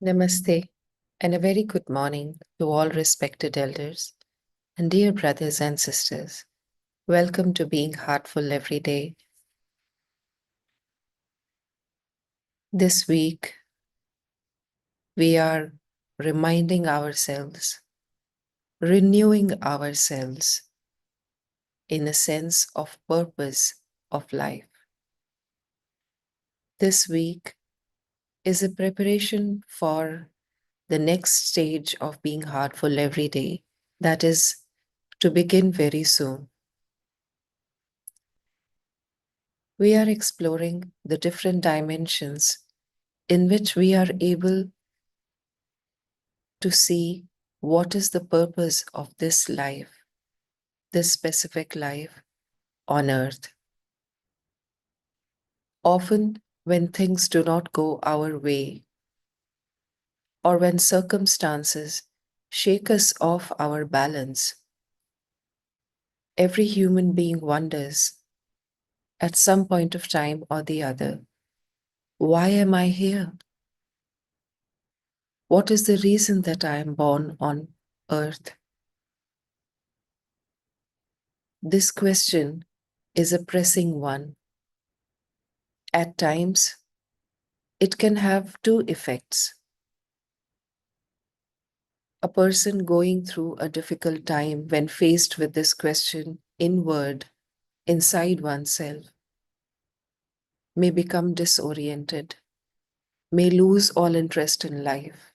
Namaste, and a very good morning to all respected elders and dear brothers and sisters. Welcome to Being Heartful Every Day. This week, we are reminding ourselves, renewing ourselves in a sense of purpose of life. This week is a preparation for the next stage of being heartful every day, that is to begin very soon. We are exploring the different dimensions in which we are able to see what is the purpose of this life, this specific life on earth. Often, when things do not go our way, or when circumstances shake us off our balance, every human being wonders at some point of time or the other, why am I here? What is the reason that I am born on earth? This question is a pressing one. At times, it can have two effects. A person going through a difficult time when faced with this question inward, inside oneself, may become disoriented, may lose all interest in life,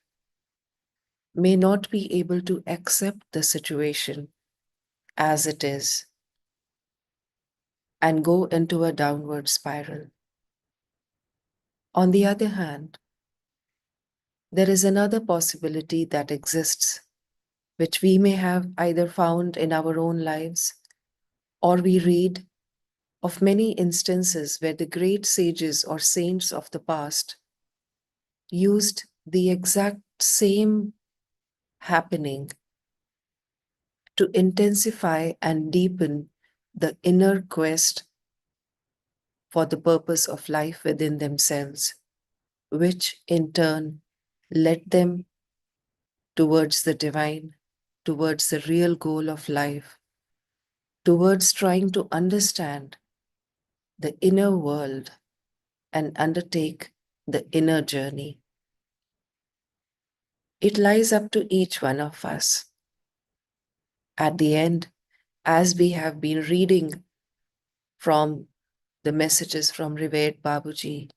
may not be able to accept the situation as it is, and go into a downward spiral. On the other hand, there is another possibility that exists, which we may have either found in our own lives, or we read of many instances where the great sages or saints of the past used the exact same happening to intensify and deepen the inner quest for the purpose of life within themselves, which in turn led them towards the divine, towards the real goal of life, towards trying to understand the inner world and undertake the inner journey. It lies up to each one of us. At the end, as we have been reading from the messages from Revered Babuji,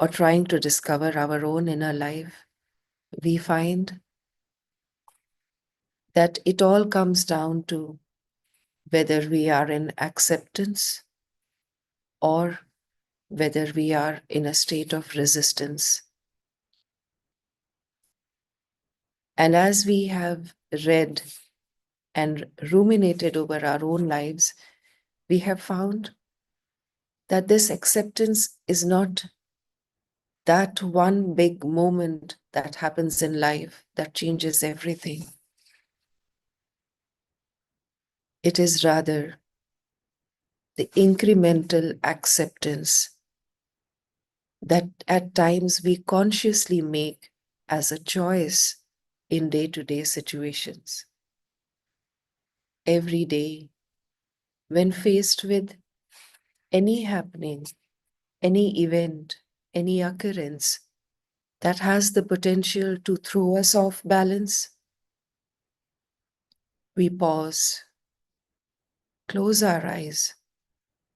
or trying to discover our own inner life, we find that it all comes down to whether we are in acceptance or whether we are in a state of resistance. And as we have read and ruminated over our own lives, we have found that this acceptance is not that one big moment that happens in life that changes everything. It is rather the incremental acceptance that at times we consciously make as a choice in day-to-day situations. Every day, when faced with any happening, any event, any occurrence that has the potential to throw us off balance, we pause, close our eyes,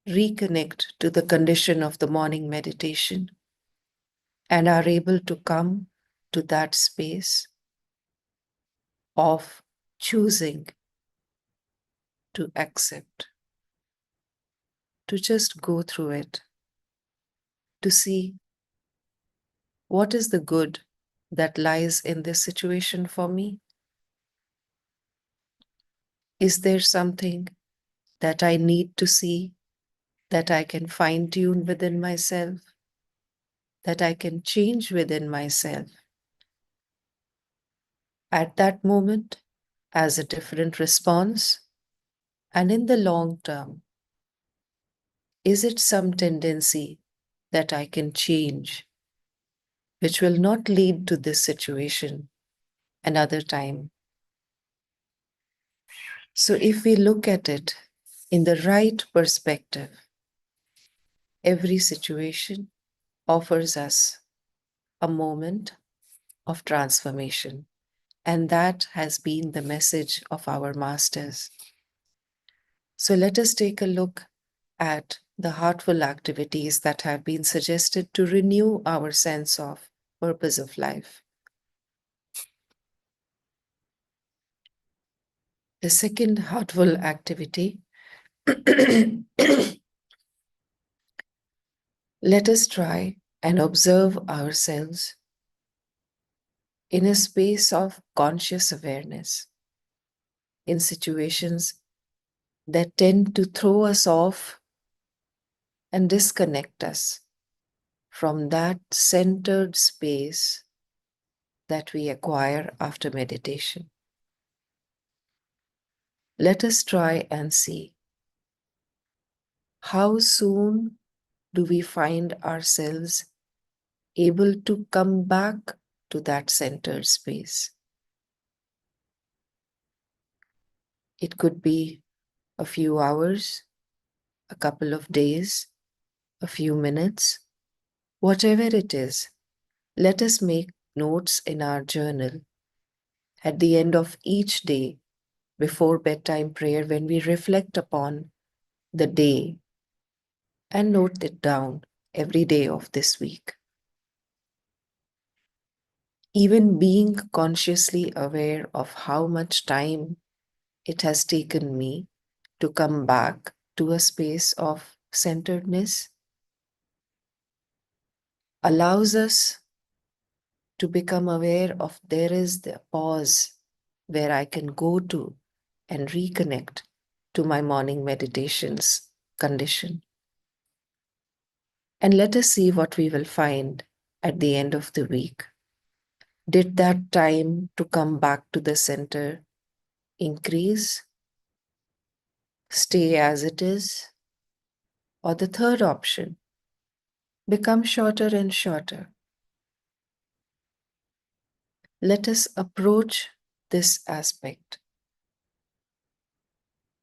reconnect to the condition of the morning meditation, and are able to come to that space of choosing to accept, to just go through it, to see what is the good that lies in this situation for me. Is there something that I need to see, that I can fine-tune within myself, that I can change within myself at that moment as a different response, and in the long term, Is it some tendency that I can change, which will not lead to this situation another time? So, if we look at it in the right perspective, every situation offers us a moment of transformation. And that has been the message of our masters. So let us take a look at the heartful activities that have been suggested to renew our sense of purpose of life. The second heartful activity, let us try and observe ourselves in a space of conscious awareness in situations that tend to throw us off and disconnect us from that centered space that we acquire after meditation. Let us try and see how soon do we find ourselves able to come back to that centered space. It could be a few hours, a couple of days, a few minutes, whatever it is. Let us make notes in our journal at the end of each day before bedtime prayer when we reflect upon the day and note it down every day of this week. Even being consciously aware of how much time it has taken me to come back to a space of centeredness allows us to become aware of there is the pause where I can go to and reconnect to my morning meditations condition. And let us see what we will find at the end of the week. Did that time to come back to the center increase, stay as it is, or the third option, become shorter and shorter? Let us approach this aspect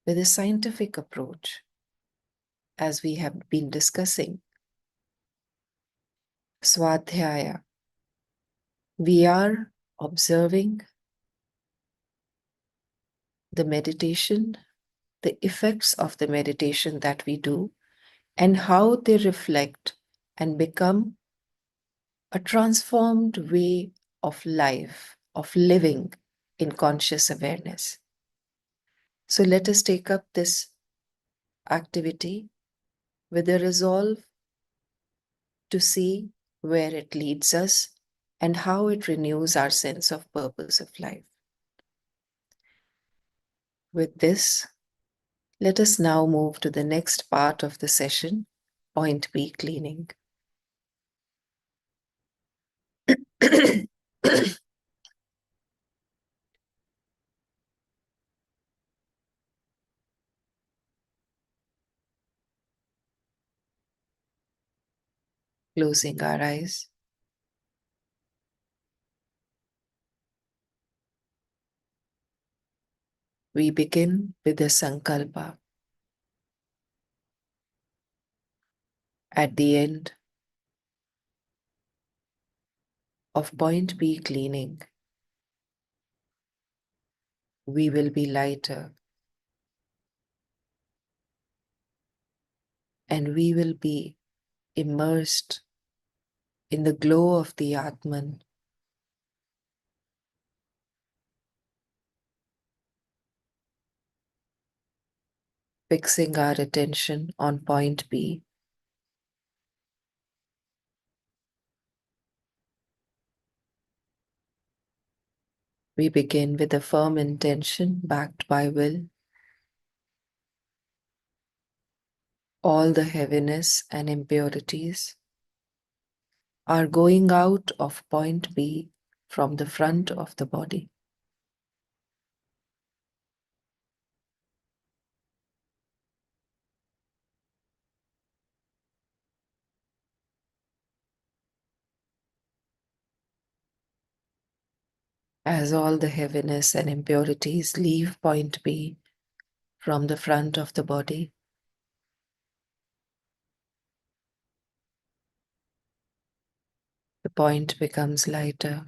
with a scientific approach, as we have been discussing. Swadhyaya. We are observing the meditation, the effects of the meditation that we do, and how they reflect and become a transformed way of life, of living in conscious awareness. So let us take up this activity with a resolve to see where it leads us and how it renews our sense of purpose of life. With this, let us now move to the next part of the session, point B cleaning. Closing our eyes. We begin with the Sankalpa. At the end of point B cleaning, we will be lighter and we will be immersed in the glow of the Atman. Fixing our attention on point B. We begin with a firm intention backed by will. All the heaviness and impurities are going out of point B from the front of the body. As all the heaviness and impurities leave point B from the front of the body, the point becomes lighter,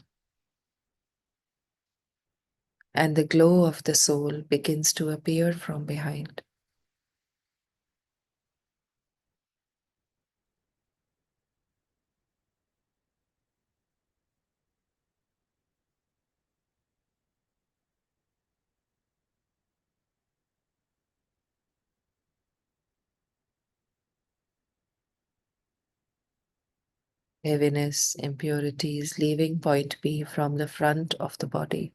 and the glow of the soul begins to appear from behind. Heaviness, impurities leaving point B from the front of the body.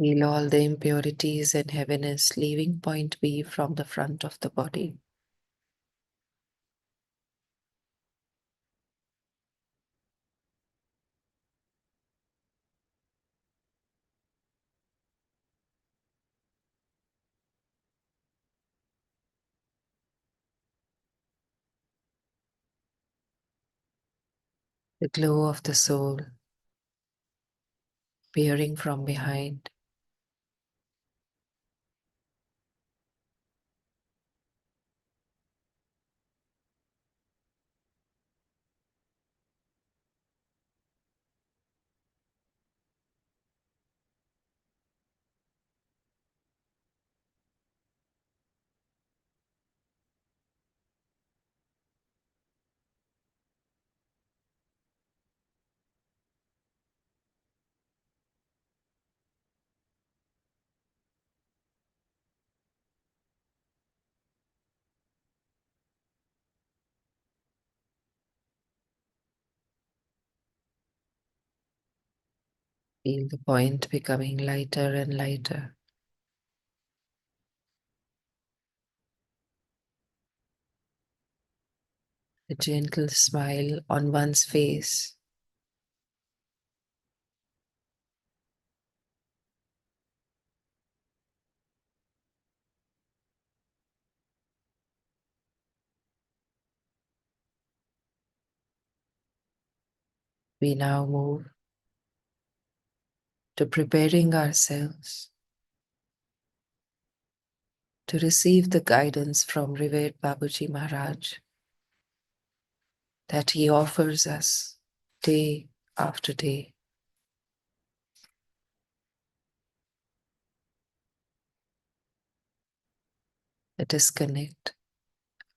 Feel all the impurities and heaviness leaving point B from the front of the body. The glow of the soul peering from behind. Feel the point becoming lighter and lighter. A gentle smile on one's face. We now move to preparing ourselves to receive the guidance from Revered Babuji Maharaj that he offers us day after day. Let us connect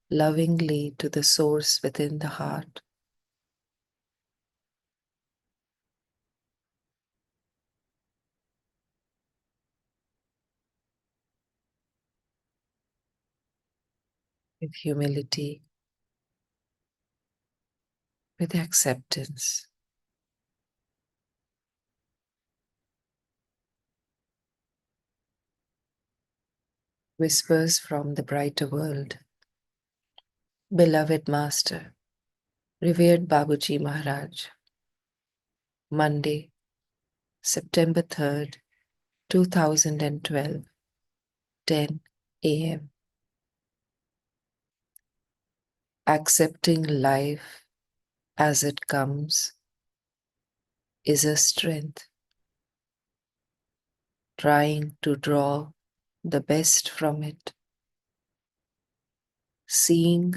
lovingly to the source within the heart. With humility, with acceptance. Whispers from the brighter world. Beloved Master, Revered Babuji Maharaj, Monday, September 3rd, 2012, 10 a.m. Accepting life as it comes is a strength. Trying to draw the best from it, seeing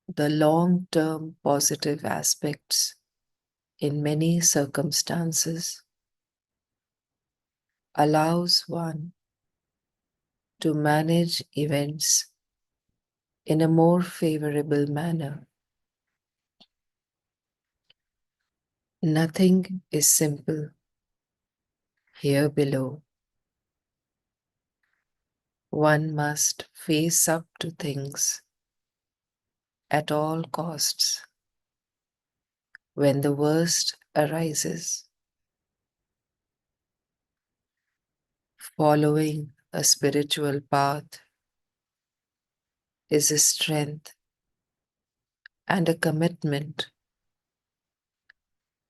the long-term positive aspects in many circumstances allows one to manage events in a more favorable manner. Nothing is simple here below. One must face up to things at all costs when the worst arises. Following a spiritual path is a strength and a commitment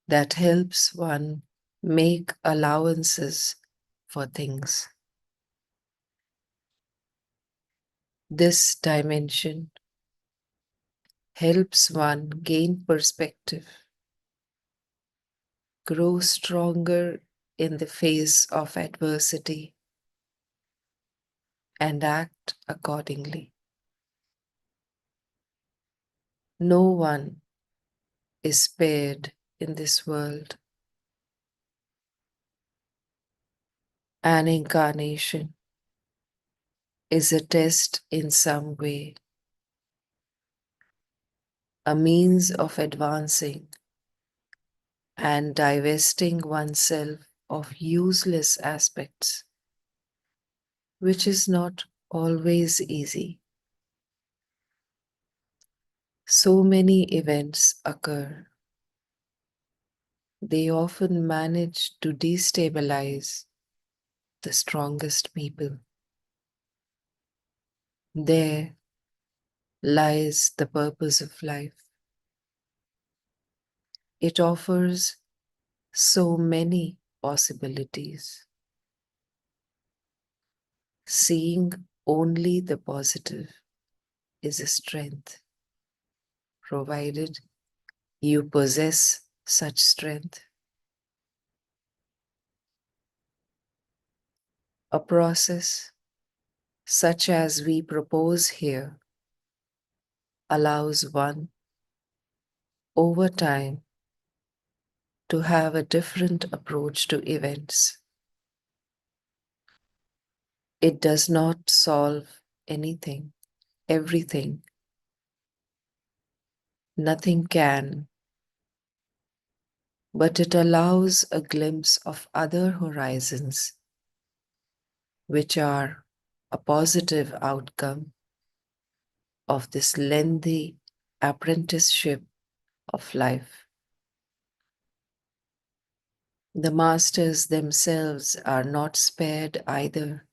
that helps one make allowances for things. This dimension helps one gain perspective, grow stronger in the face of adversity, and act accordingly. No one is spared in this world. An incarnation is a test in some way, a means of advancing and divesting oneself of useless aspects, which is not always easy. So many events occur. They often manage to destabilize the strongest people. There lies the purpose of life. It offers so many possibilities. Seeing only the positive is a strength, provided you possess such strength. A process such as we propose here allows one over time to have a different approach to events. It does not solve anything, everything. Nothing can, but it allows a glimpse of other horizons, which are a positive outcome of this lengthy apprenticeship of life. The masters themselves are not spared either.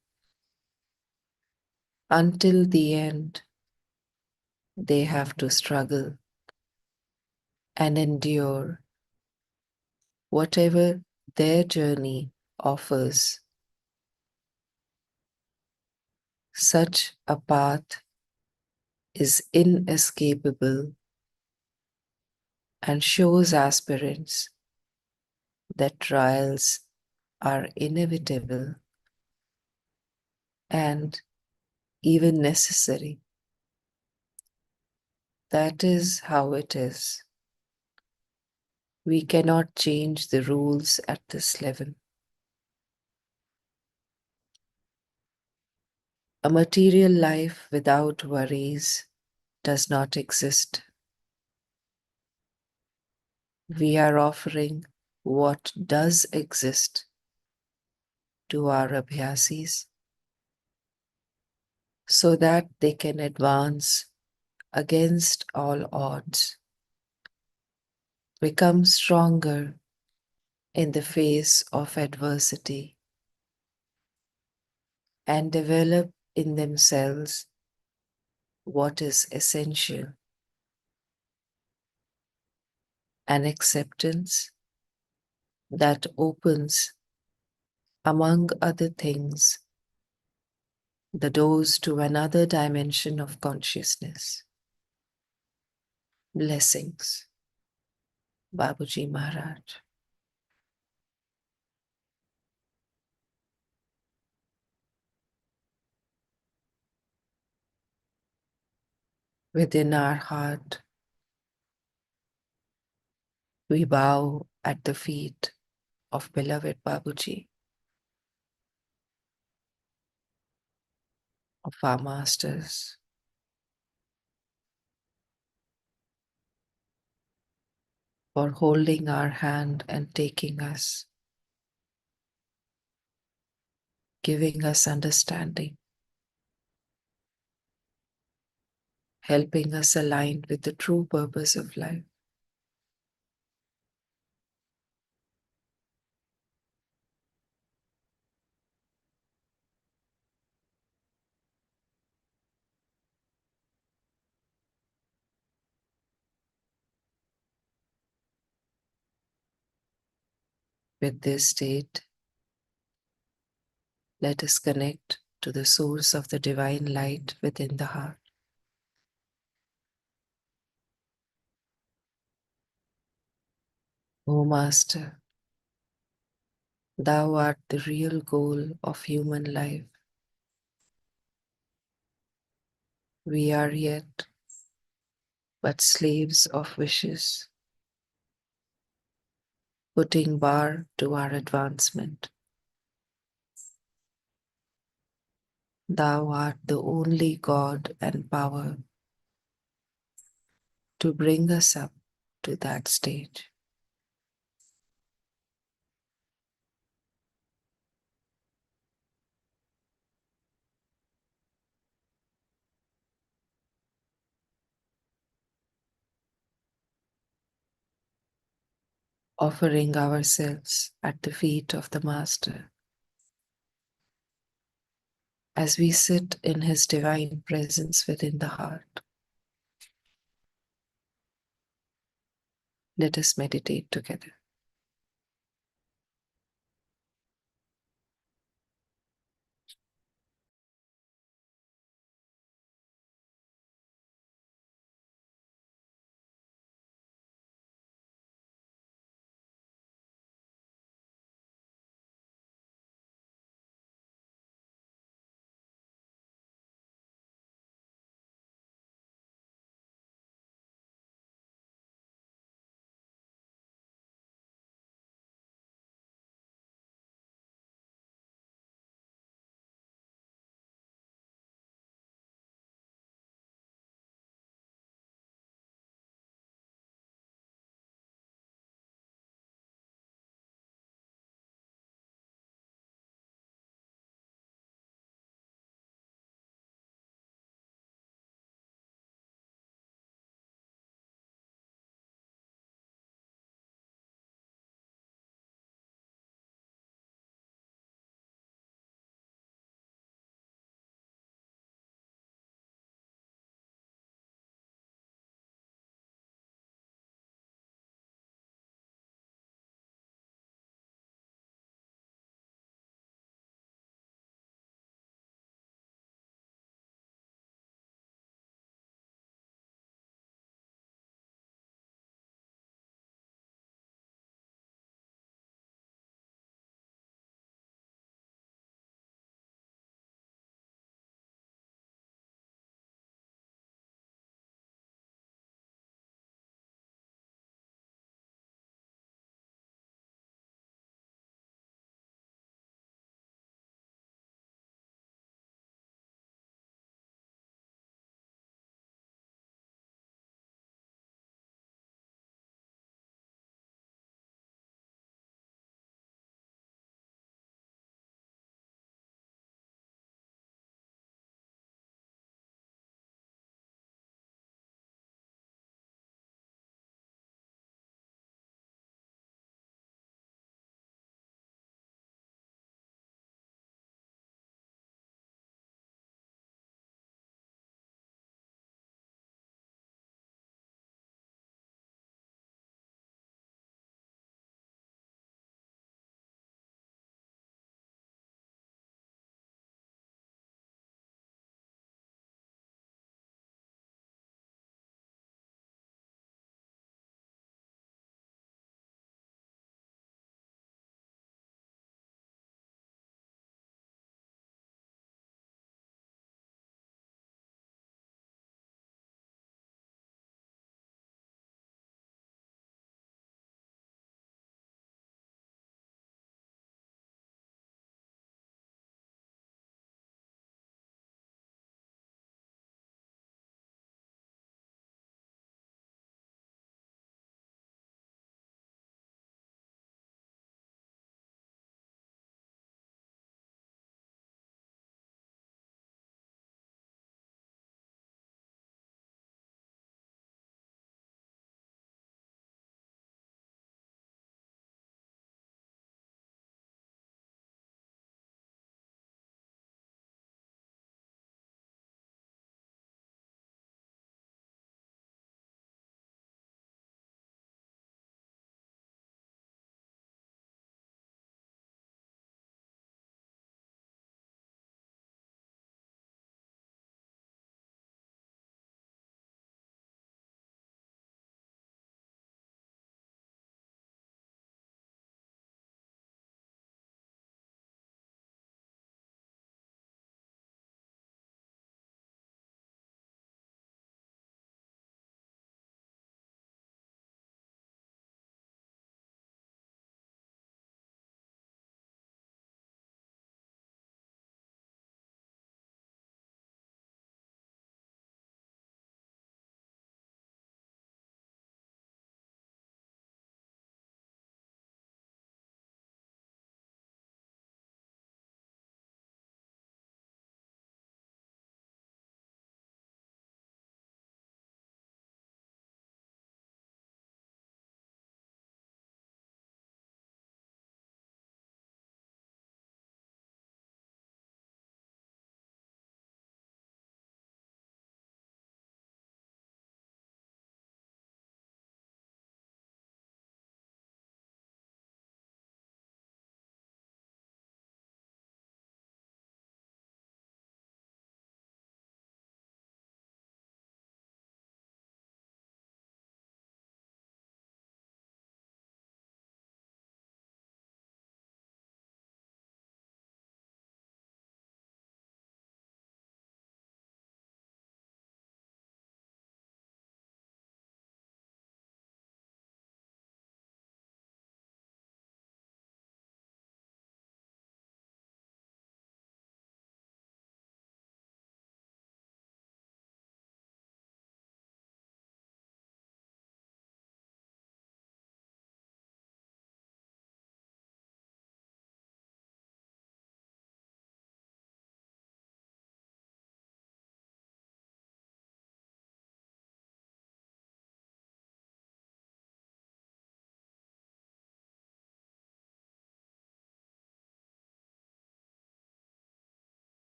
Until the end, they have to struggle and endure whatever their journey offers. Such a path is inescapable and shows aspirants that trials are inevitable and even necessary. That is how it is. We cannot change the rules at this level. A material life without worries does not exist. We are offering what does exist to our abhyasis so that they can advance against all odds, become stronger in the face of adversity, and develop in themselves what is essential: an acceptance that opens, among other things, the doors to another dimension of consciousness. Blessings, Babuji Maharaj. Within our heart, we bow at the feet of beloved Babuji. of our masters, for holding our hand and taking us, giving us understanding, helping us align with the true purpose of life. With this state, let us connect to the source of the divine light within the heart. O Master, thou art the real goal of human life. We are yet but slaves of wishes, putting bar to our advancement. Thou art the only God and power to bring us up to that stage. Offering ourselves at the feet of the Master as we sit in His divine presence within the heart. Let us meditate together.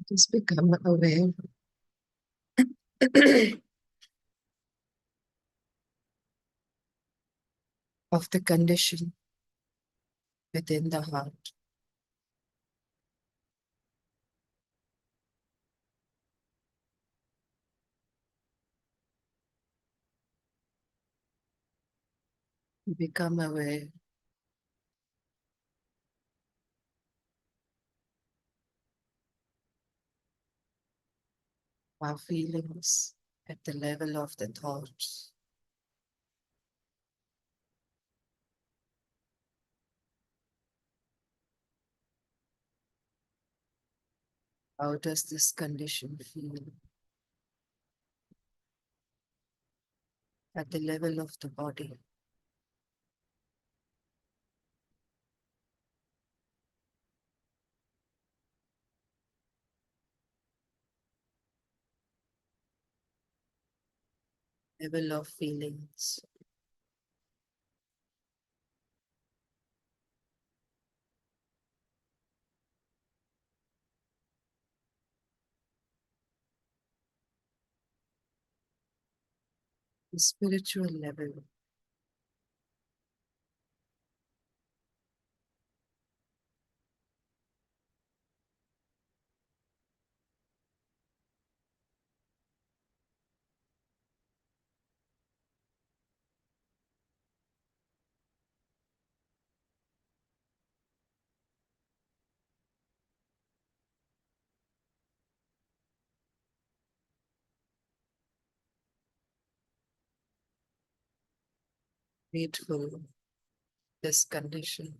Just become aware of the condition within the heart. Become aware of our feelings at the level of the thoughts. How does this condition feel at the level of the body? Level of feelings. The spiritual level. Grateful this condition.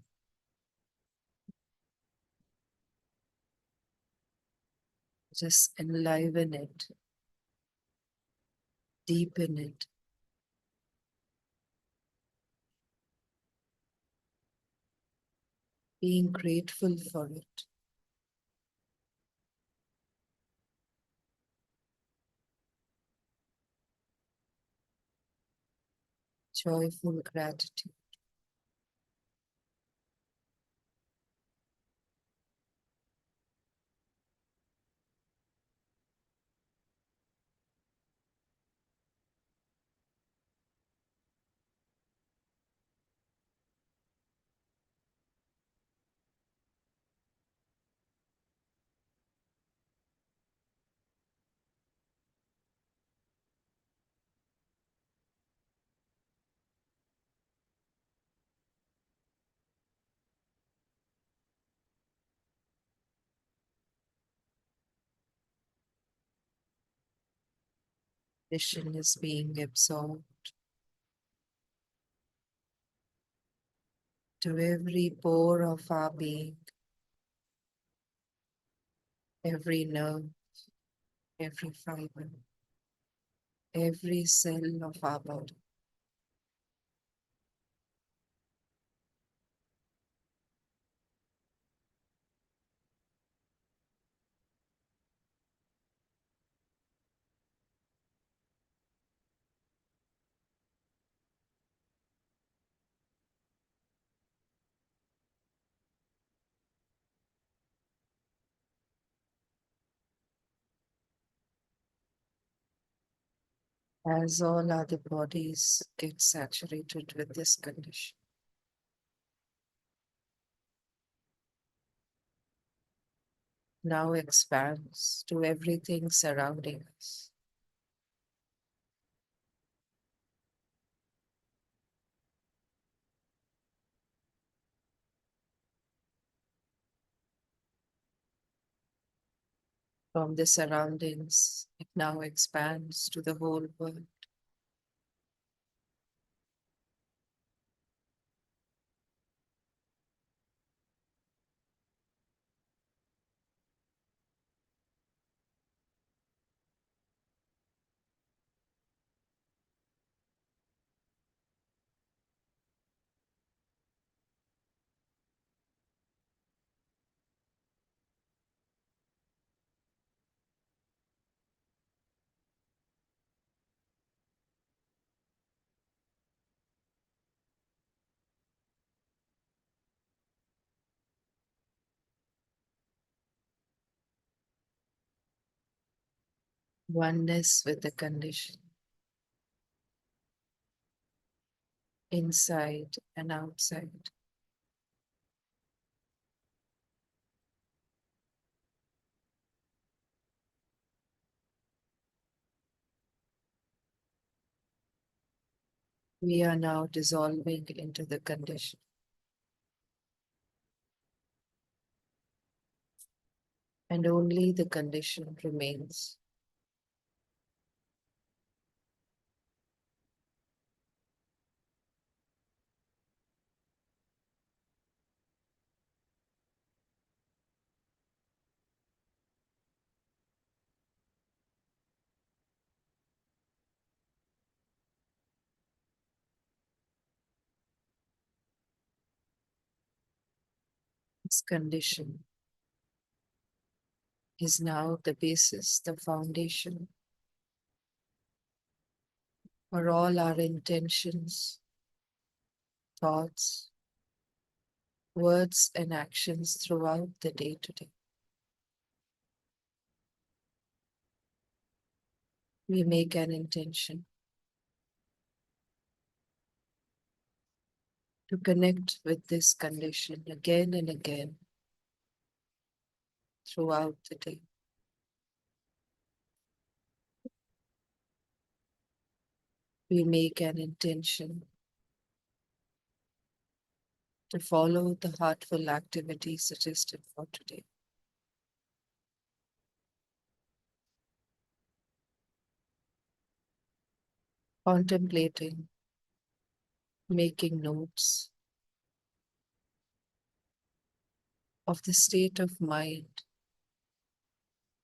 Just enliven it, deepen it, being grateful for it. Joyful gratitude. Condition is being absorbed to every pore of our being, every nerve, every fiber, every cell of our body. As all other bodies get saturated with this condition, now expands to everything surrounding us. From the surroundings, it now expands to the whole world. oneness with the condition, inside and outside. We are now dissolving into the condition, and only the condition remains. This condition is now the basis, the foundation for all our intentions, thoughts, words, and actions throughout the day today. We make an intention to connect with this condition again and again throughout the day. We make an intention to follow the heartful activity suggested for today. Contemplating, making notes of the state of mind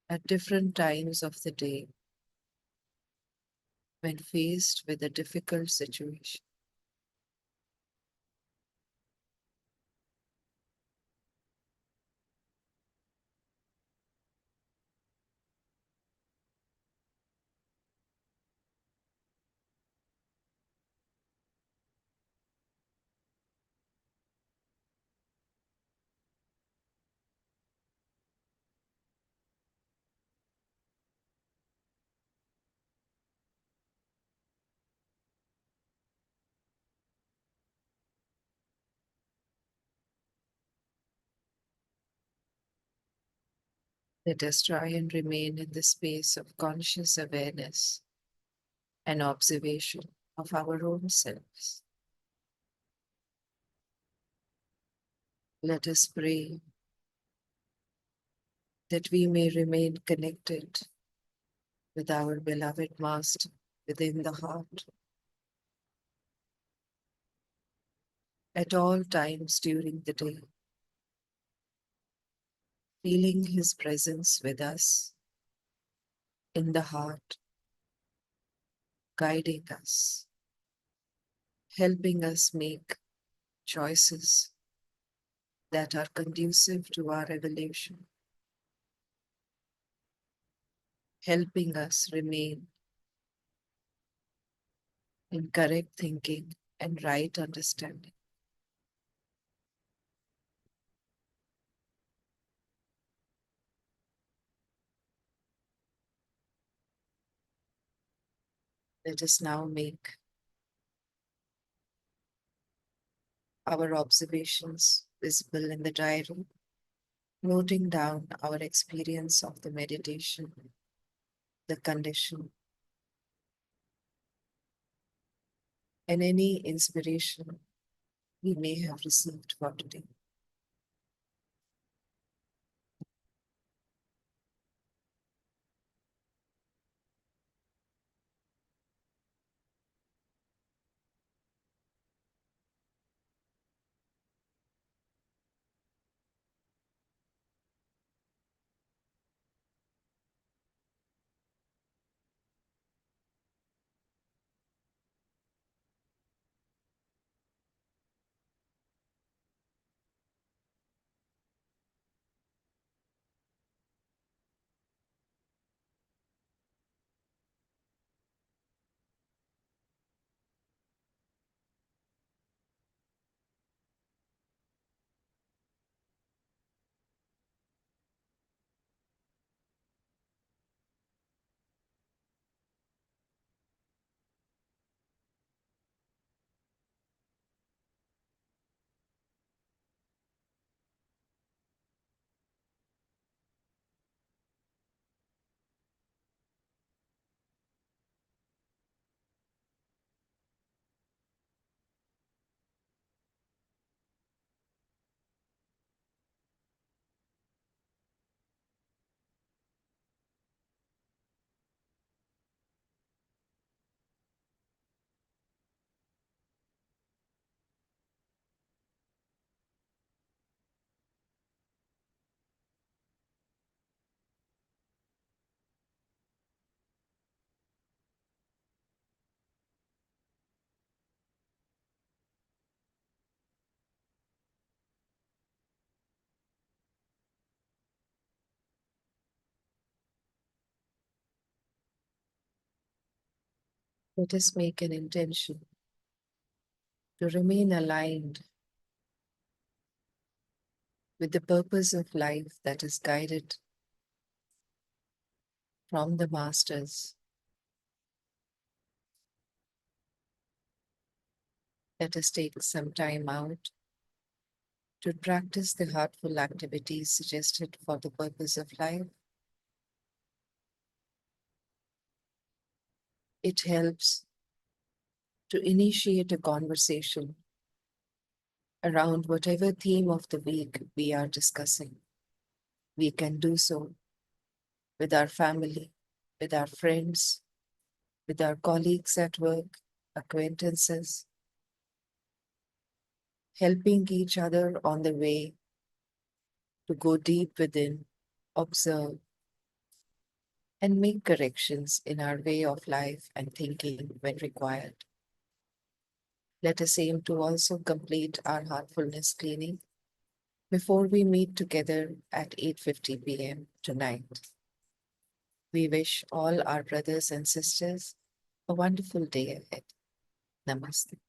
at different times of the day when faced with a difficult situation. Let us try and remain in the space of conscious awareness and observation of our own selves. Let us pray that we may remain connected with our beloved Master within the heart at all times during the day, feeling His presence with us in the heart, guiding us, helping us make choices that are conducive to our evolution, helping us remain in correct thinking and right understanding. Let us now make our observations visible in the diary, noting down our experience of the meditation, the condition, and any inspiration we may have received for today. Let us make an intention to remain aligned with the purpose of life that is guided from the masters. Let us take some time out to practice the heartful activities suggested for the purpose of life. It helps to initiate a conversation around whatever theme of the week we are discussing. We can do so with our family, with our friends, with our colleagues at work, acquaintances, helping each other on the way to go deep within, observe, and make corrections in our way of life and thinking when required. Let us aim to also complete our heartfulness cleaning before we meet together at 8:50 p.m. tonight. We wish all our brothers and sisters a wonderful day ahead. Namaste.